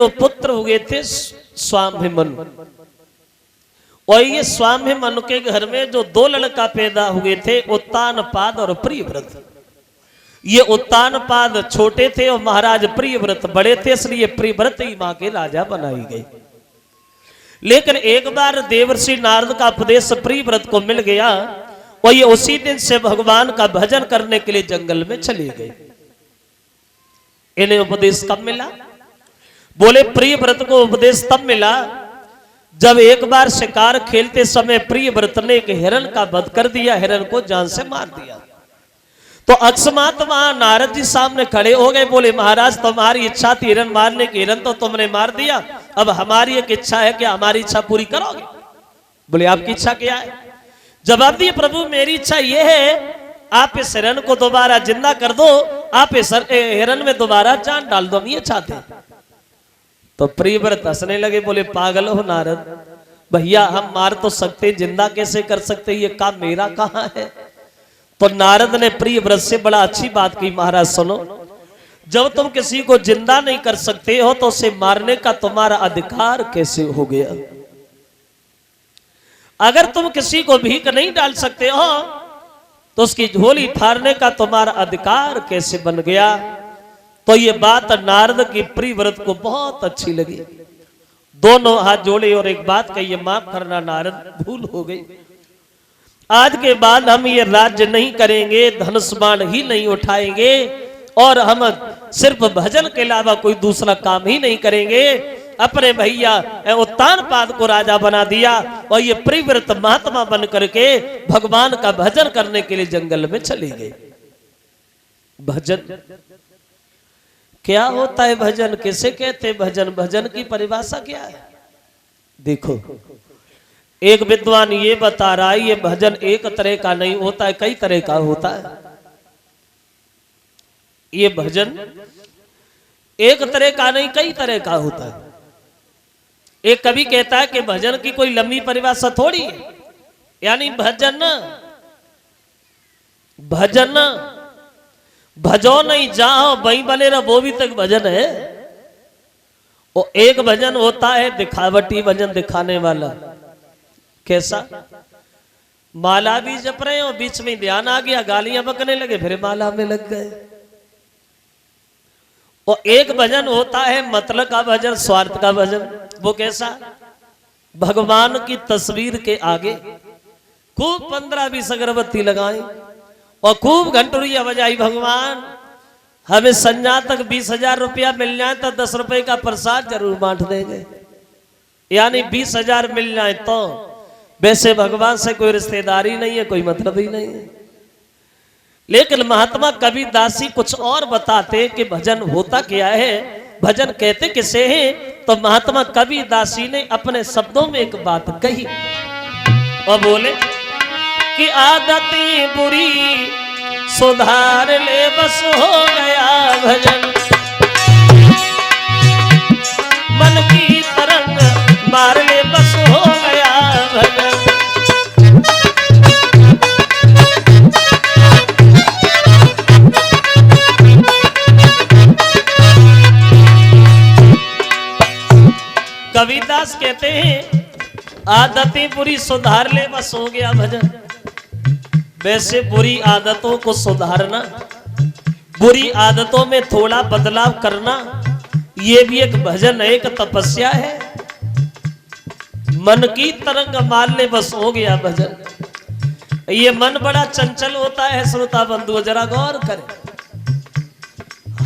दो पुत्र हुए थे स्वाभिमनु, और ये स्वाभिमनु के घर में जो दो लड़का पैदा हुए थे उत्तानपाद और प्रियव्रत। ये उत्तानपाद छोटे थे और महाराज प्रियव्रत बड़े थे, इसलिए प्रियव्रत ही मां के राजा बनाई गई। लेकिन एक बार देवर्षि नारद का उपदेश प्रियव्रत को मिल गया और ये उसी दिन से भगवान का भजन करने के लिए जंगल में चले गए। इन्हें उपदेश कब मिला? बोले प्रियव्रत को उपदेश तब मिला जब एक बार शिकार खेलते समय प्रियव्रत ने एक हिरण का वध कर दिया, हिरण को जान से मार दिया। तो अकस्मात वहां नारद जी सामने खड़े हो गए, बोले महाराज तुम्हारी इच्छा थी हिरण मारने की, हिरण तो तुमने मार दिया, अब हमारी एक इच्छा है कि हमारी इच्छा पूरी करोगे? बोले आपकी इच्छा क्या है? जवाब दिए प्रभु मेरी इच्छा यह है आप इस हिरण को दोबारा जिंदा कर दो, आप इस हिरण में दोबारा जान डाल दो, हम ये चाहते हैं। तो प्रियव्रत हंसने लगे, बोले पागल हो नारद, भैया हम मार तो सकते, जिंदा कैसे कर सकते, ये काम मेरा कहां है? तो नारद ने प्रियव्रत से बड़ा अच्छी बात की, महाराज सुनो, जब तुम किसी को जिंदा नहीं कर सकते हो तो उसे मारने का तुम्हारा अधिकार कैसे हो गया? अगर तुम किसी को भीख नहीं डाल सकते हो तो उसकी झोली फाड़ने का तुम्हारा अधिकार कैसे बन गया? तो ये बात नारद की प्रियव्रत को बहुत अच्छी लगी, दोनों हाथ जोड़े और एक बात कही, माफ करना नारद, भूल हो गई, आज के बाद हम ये राज्य नहीं करेंगे, धनुष बाण ही नहीं उठाएंगे और हम सिर्फ भजन के अलावा कोई दूसरा काम ही नहीं करेंगे। अपने भैया उत्तानपाद को राजा बना दिया और ये प्रियव्रत महात्मा बन करके भगवान का भजन करने के लिए जंगल में चली गई। भजन क्या होता है? भजन किसे कहते हैं? भजन, भजन की परिभाषा क्या है? देखो एक विद्वान ये बता रहा है ये भजन एक तरह का नहीं होता है, कई तरह का होता है। ये भजन एक तरह का नहीं कई तरह का होता है। एक कवि कहता है कि भजन की कोई लंबी परिभाषा थोड़ी है, यानी भजन भजन भजो नहीं जाओ वहीं बने रहो, वो भी तक भजन है। और एक भजन होता है दिखावटी भजन, दिखाने वाला। कैसा? माला भी जप रहे हो, बीच में ध्यान आ गया, गालियां बकने लगे, फिर माला में लग गए। और एक भजन होता है मतलब का भजन, स्वार्थ का भजन। वो कैसा? भगवान की तस्वीर के आगे खूब 15-20 अगरबत्ती लगाई और खूब घंटुरिया बजाई, भगवान हमें संज्ञा तक 20,000 रुपया मिल जाए तो 10 रुपए का प्रसाद जरूर बांट देंगे, यानी 20,000 मिल जाए तो। वैसे भगवान से कोई रिश्तेदारी नहीं है, कोई मतलब ही नहीं है। लेकिन महात्मा कबीर दासी कुछ और बताते कि भजन होता क्या है, भजन कहते किसे हैं? तो महात्मा कबीर दासी ने अपने शब्दों में एक बात कही और बोले कि आदतें बुरी सुधार ले बस हो गया भजन, मन की तरंग मार ले बस हो गया भजन। कबीरदास कहते हैं आदतें बुरी सुधार ले बस हो गया भजन। वैसे बुरी आदतों को सुधारना, बुरी आदतों में थोड़ा बदलाव करना, ये भी एक भजन है, एक तपस्या है। मन की तरंग मान ले बस हो गया भजन। ये मन बड़ा चंचल होता है श्रोता बंधु, जरा गौर करें।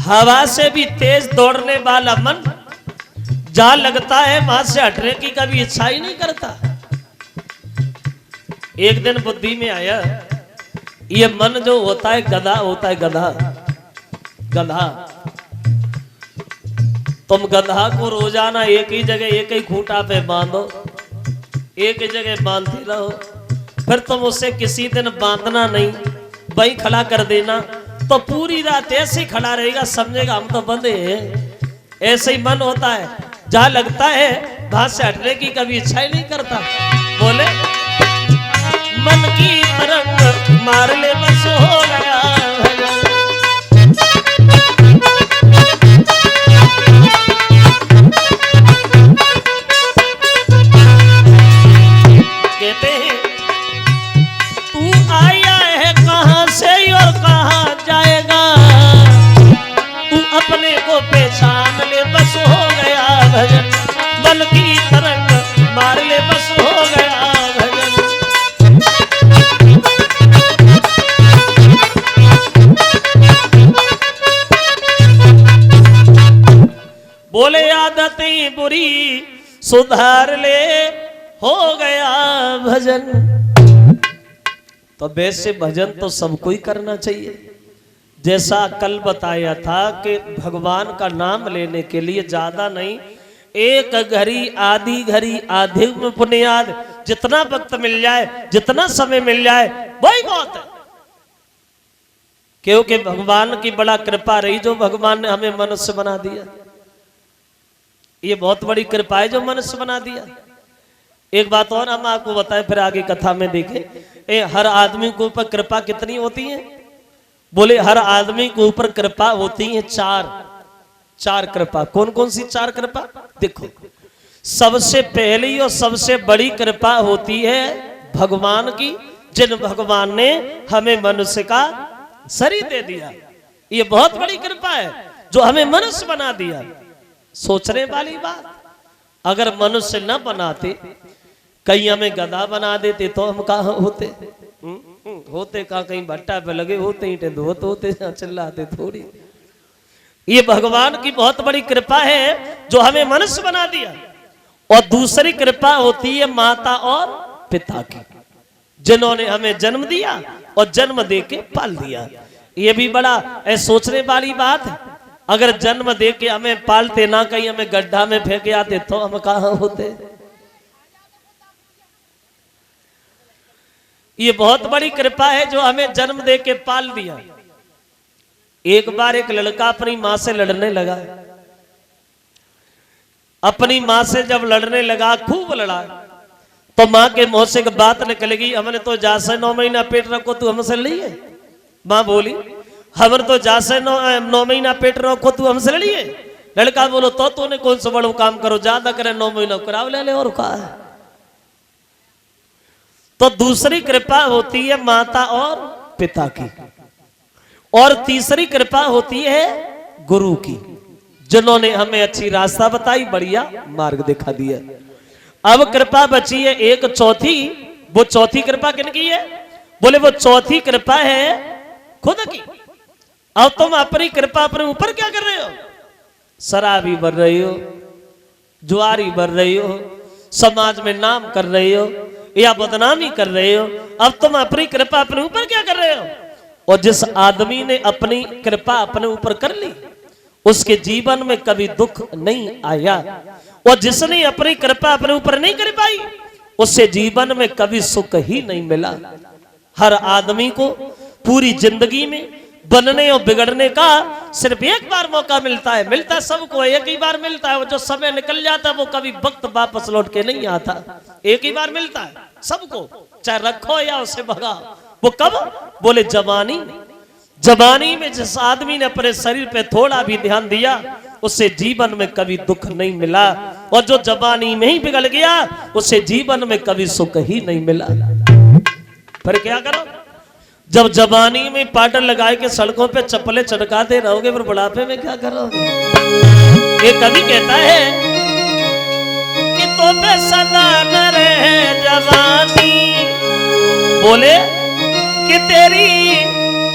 हवा से भी तेज दौड़ने वाला मन जहां लगता है वहां से हटने की कभी इच्छा ही नहीं करता। एक दिन बुद्धि में आया ये मन जो होता है गधा होता है, गधा गधा। तुम गधा को रोजाना एक ही जगह एक ही खूंटा पे बांधो, एक ही जगह बांधते रहो, फिर तुम उसे किसी दिन बांधना नहीं, वही खड़ा कर देना, तो पूरी रात ऐसे ही खड़ा रहेगा, समझेगा हम तो बंधे हैं। ऐसे ही मन होता है, जहां लगता है वहां से हटने की कभी इच्छा ही नहीं करता। बोले मन की तरंग मार ले बस हो गया भजन। भजन, मन की तरंग मार ले बस हो गया भजन। बोले आदतें बुरी सुधार ले, हो गया भजन। तो वैसे भजन तो सबको ही करना चाहिए। जैसा कल बताया था कि भगवान का नाम लेने के लिए ज्यादा नहीं, एक घड़ी आधी घड़ी आधे में बुनियाद, जितना वक्त मिल जाए, जितना समय मिल जाए वही बहुत है। क्योंकि भगवान की बड़ा कृपा रही जो भगवान ने हमें मनुष्य बना दिया। ये बहुत बड़ी कृपा है जो मनुष्य बना दिया। एक बात और हम आपको बताएं, फिर आगे कथा में देखें। हर आदमी के ऊपर कृपा कितनी होती है? बोले हर आदमी के ऊपर कृपा होती है चार कृपा। कौन कौन सी चार कृपा? देखो, सबसे पहली और सबसे बड़ी कृपा होती है भगवान की, जिन भगवान ने हमें मनुष्य का शरीर दे दिया। ये बहुत बड़ी कृपा है जो हमें मनुष्य बना दिया। सोचने वाली बात, अगर मनुष्य न बनाते, कहीं हमें गधा बना देते तो हम कहाँ होते? होते कहाँ? कहीं भट्टा पे लगे होते, ईंटे धोत होते, चिल्लाते थोड़ी। ये भगवान की बहुत बड़ी कृपा है जो हमें मनुष्य बना दिया। और दूसरी कृपा होती है माता और पिता की, जिन्होंने हमें जन्म दिया और जन्म दे के पाल दिया। ये भी बड़ा सोचने वाली बात है। अगर जन्म दे के हमें पालते ना, कहीं हमें गड्ढा में फेंके आते तो हम कहाँ होते? ये बहुत बड़ी कृपा है जो हमें जन्म दे के पाल दिया। एक बार एक लड़का अपनी मां से लड़ने लगा। अपनी मां से जब लड़ने लगा, खूब लड़ा, तो मां के मुंह से एक बात निकल गई, हमने तो जासे 9 महीना पेट रखो, तू हमसे लड़िए। मां बोली, हमने तो जासे 9 महीना पेट रखो, तू हमसे लड़िए। लड़का बोलो, तो तूने कौन सा बड़ो काम करो, ज्यादा करे 9 महीना कराव ले और कहा है। तो दूसरी कृपा होती है माता और पिता की। और तीसरी कृपा होती है गुरु की, जिन्होंने हमें अच्छी रास्ता बताई, बढ़िया मार्ग दिखा दिया। अब कृपा बची है एक चौथी। वो चौथी कृपा किनकी है? बोले वो चौथी कृपा है खुद की। अब तुम अपनी कृपा अपने ऊपर क्या कर रहे हो? शराबी बन रही हो, जुआरी बन रही हो, समाज में नाम कर रही हो या बदनामी कर रहे हो। अब तुम अपनी कृपा अपने ऊपर क्या कर रहे हो? और जिस आदमी ने अपनी कृपा अपने ऊपर कर ली, उसके जीवन में कभी दुख नहीं आया। और जिसने अपनी कृपा अपने ऊपर नहीं कर पाई, उससे जीवन में कभी सुख ही नहीं मिला। हर आदमी को पूरी जिंदगी में बनने और बिगड़ने का सिर्फ एक बार मौका मिलता है। मिलता सबको एक ही बार मिलता है। वो जो समय निकल जाता है वो कभी वक्त वापस लौट के नहीं आता। एक ही बार मिलता है सबको, चाहे रखो या उसे भगाओ। वो कब? बोले जवानी। जवानी में जिस आदमी ने अपने शरीर पे थोड़ा भी ध्यान दिया, उससे जीवन में कभी दुख नहीं मिला। और जो जवानी में ही बिगड़ गया, उससे जीवन में कभी सुख ही नहीं मिला। फिर क्या करो? जब जवानी में पाउडर लगाए के सड़कों पे चप्पलें चढ़काते रहोगे, फिर बुढ़ापे में क्या करोगे? ये कभी कहता है कि तो पे सदा न रहे जवानी, बोले कि तेरी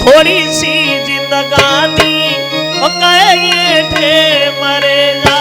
थोड़ी सी जिंदगानी, और कहे ये थे मरे जा।